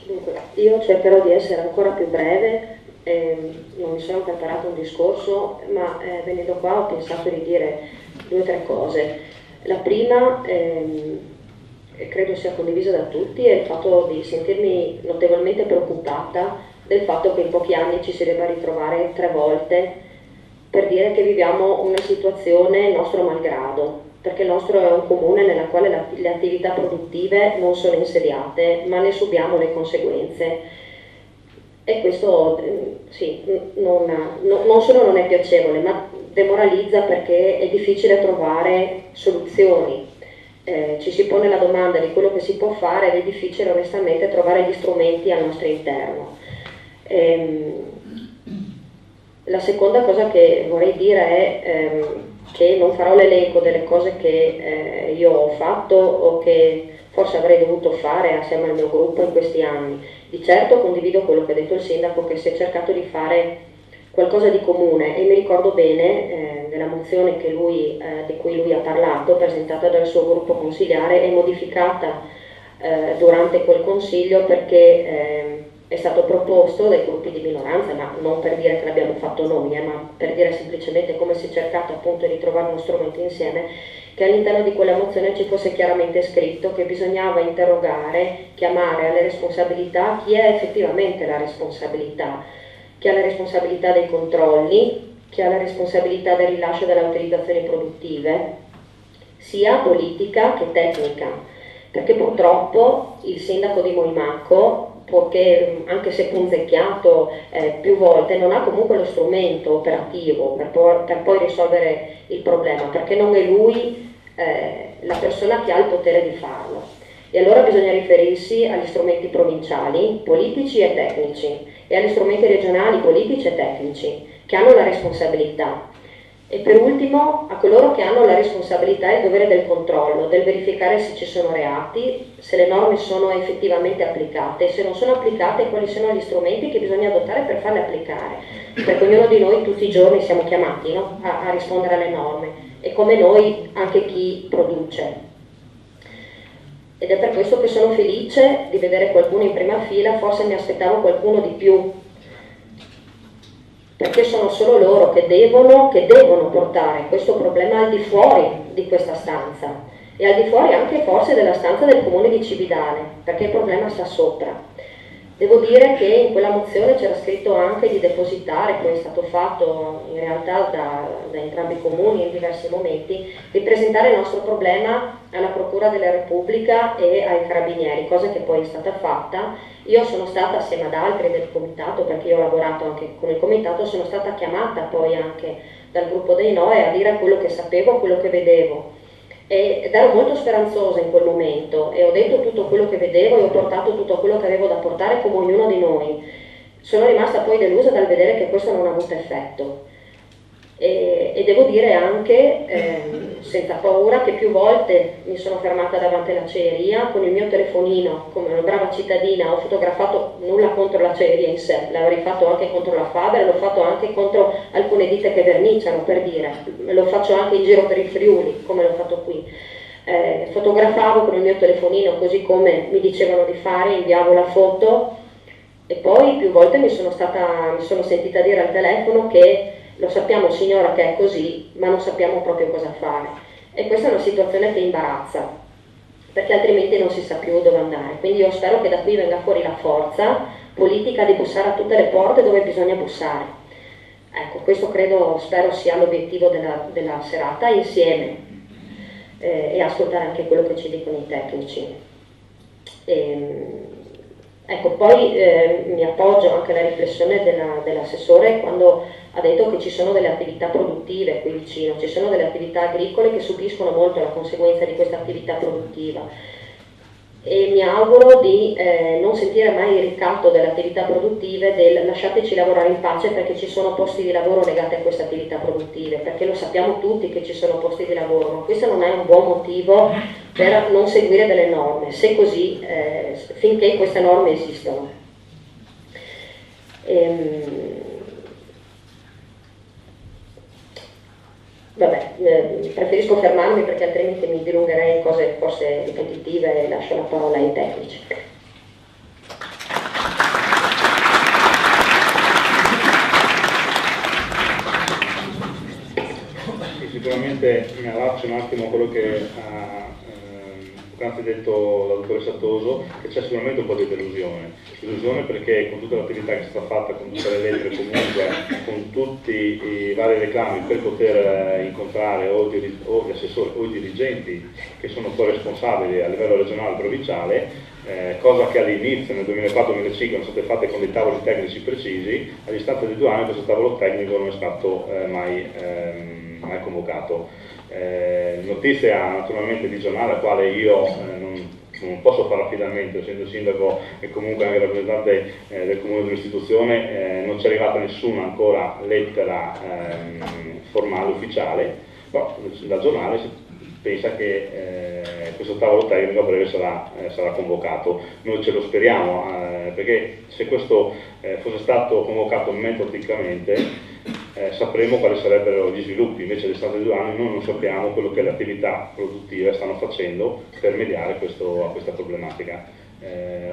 Dunque, io cercherò di essere ancora più breve, non mi sono preparato un discorso, ma venendo qua ho pensato di dire due o tre cose. La prima, e credo sia condivisa da tutti, è il fatto di sentirmi notevolmente preoccupata del fatto che in pochi anni ci si debba ritrovare 3 volte per dire che viviamo una situazione nostro malgrado, perché il nostro è un comune nella quale le attività produttive non sono insediate, ma ne subiamo le conseguenze. E questo sì, non solo non è piacevole, ma demoralizza perché è difficile trovare soluzioni. Ci si pone la domanda di quello che si può fare ed è difficile onestamente trovare gli strumenti al nostro interno. La seconda cosa che vorrei dire è che non farò l'elenco delle cose che io ho fatto o che forse avrei dovuto fare assieme al mio gruppo in questi anni. Di certo condivido quello che ha detto il sindaco, che si è cercato di fare qualcosa di comune, e mi ricordo bene della mozione di cui lui ha parlato, presentata dal suo gruppo consigliare e modificata durante quel consiglio perché è stato proposto dai gruppi di minoranza, ma non per dire che l'abbiamo fatto noi, ma per dire semplicemente come si è cercato appunto di trovare uno strumento insieme, che all'interno di quella mozione ci fosse chiaramente scritto che bisognava interrogare, chiamare alle responsabilità chi è effettivamente la responsabilità, chi ha la responsabilità dei controlli, chi ha la responsabilità del rilascio delle autorizzazioni produttive, sia politica che tecnica, perché purtroppo il sindaco di Moimacco, perché anche se punzecchiato più volte, non ha comunque lo strumento operativo per poi risolvere il problema, perché non è lui la persona che ha il potere di farlo. E allora bisogna riferirsi agli strumenti provinciali, politici e tecnici, e agli strumenti regionali, politici e tecnici, che hanno la responsabilità. E per ultimo a coloro che hanno la responsabilità e il dovere del controllo, del verificare se ci sono reati, se le norme sono effettivamente applicate, e se non sono applicate quali sono gli strumenti che bisogna adottare per farle applicare, perché ognuno di noi tutti i giorni siamo chiamati, no? a rispondere alle norme, e come noi anche chi produce. Ed è per questo che sono felice di vedere qualcuno in prima fila, forse mi aspettavo qualcuno di più, perché sono solo loro che devono portare questo problema al di fuori di questa stanza e al di fuori anche forse della stanza del comune di Cividale, perché il problema sta sopra. Devo dire che in quella mozione c'era scritto anche di depositare, poi è stato fatto in realtà da entrambi i comuni in diversi momenti, di presentare il nostro problema alla Procura della Repubblica e ai Carabinieri, cosa che poi è stata fatta. Io sono stata, assieme ad altri del comitato, perché io ho lavorato anche con il comitato, sono stata chiamata poi anche dal gruppo dei NOE a dire quello che sapevo, quello che vedevo. Ed ero molto speranzosa in quel momento e ho detto tutto quello che vedevo e ho portato tutto quello che avevo da portare come ognuno di noi. Sono rimasta poi delusa dal vedere che questo non ha avuto effetto. E devo dire anche, senza paura, che più volte mi sono fermata davanti all'acciaieria con il mio telefonino, come una brava cittadina, ho fotografato, nulla contro l'acciaieria in sé, l'avrei fatto anche contro la Faber, l'ho fatto anche contro alcune ditte che verniciano, per dire, lo faccio anche in giro per il Friuli, come l'ho fatto qui. Fotografavo con il mio telefonino così come mi dicevano di fare, inviavo la foto e poi più volte mi sono sentita dire al telefono che lo sappiamo signora che è così, ma non sappiamo proprio cosa fare. E questa è una situazione che imbarazza, perché altrimenti non si sa più dove andare. Quindi io spero che da qui venga fuori la forza politica di bussare a tutte le porte dove bisogna bussare. Ecco, questo spero sia l'obiettivo della serata, insieme, e ascoltare anche quello che ci dicono i tecnici. Ecco, poi mi appoggio anche alla riflessione dell'assessore quando ha detto che ci sono delle attività produttive qui vicino, ci sono delle attività agricole che subiscono molto la conseguenza di questa attività produttiva e mi auguro di non sentire mai il ricatto delle attività produttive del lasciateci lavorare in pace perché ci sono posti di lavoro legati a queste attività produttive, perché lo sappiamo tutti che ci sono posti di lavoro, ma questo non è un buon motivo per non seguire delle norme, se così, finché queste norme esistono. Vabbè, preferisco fermarmi perché altrimenti mi dilungherei in cose forse ripetitive e lascio la parola ai tecnici. Sicuramente mi allaccio un attimo a quello che ha poc'anzi detto la dottoressa Toso, che c'è sicuramente un po' di delusione perché con tutta l'attività che è stata fatta, con tutte le lettere comunque, con tutti i vari reclami per poter incontrare o gli assessori o i dirigenti che sono poi responsabili a livello regionale e provinciale, cosa che all'inizio nel 2004-2005 erano state fatte con dei tavoli tecnici precisi, a distanza di 2 anni questo tavolo tecnico non è stato mai convocato. Notizia naturalmente di giornale al quale io non posso fare affidamento, essendo sindaco e comunque anche rappresentante del comune dell'istituzione, non ci è arrivata nessuna ancora lettera formale ufficiale, però dal giornale si pensa che questo tavolo tecnico a breve sarà convocato. Noi ce lo speriamo, perché se questo fosse stato convocato metodicamente sapremo quali sarebbero gli sviluppi. Invece a distanza di 2 anni noi non sappiamo quello che le attività produttive stanno facendo per mediare a questa problematica.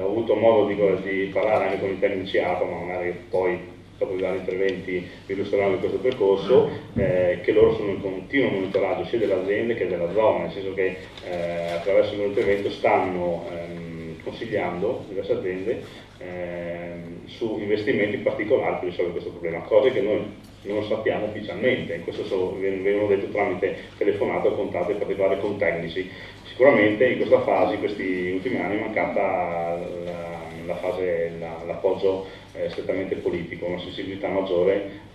Ho avuto modo di parlare anche con i tecnici APA, ma magari poi dopo i vari interventi vi illustrerò di questo percorso, che loro sono in continuo monitoraggio sia delle aziende che della zona, nel senso che attraverso il loro intervento stanno consigliando diverse aziende su investimenti particolari per risolvere questo problema, cose che noi non sappiamo ufficialmente, questo vengono detto tramite telefonate o contatto in particolare con tecnici. Sicuramente in questa fase, in questi ultimi anni, è mancata l'appoggio strettamente politico, una sensibilità maggiore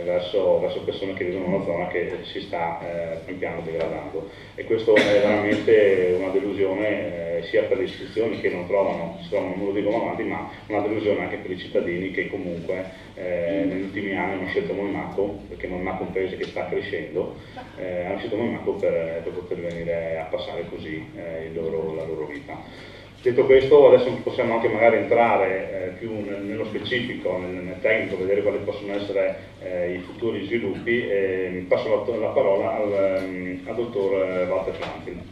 verso persone che vivono in una zona che si sta pian piano degradando, e questo è veramente una delusione sia per le istituzioni che si trovano, non lo dicono avanti, ma una delusione anche per i cittadini che comunque negli ultimi anni hanno scelto Monaco, perché Monaco è un paese che sta crescendo, hanno scelto Monaco per poter venire a passare così la loro vita. Detto questo, adesso possiamo anche magari entrare più nello specifico, nel tecnico, vedere quali possono essere i futuri sviluppi, e passo la parola al dottor Walter Franklin.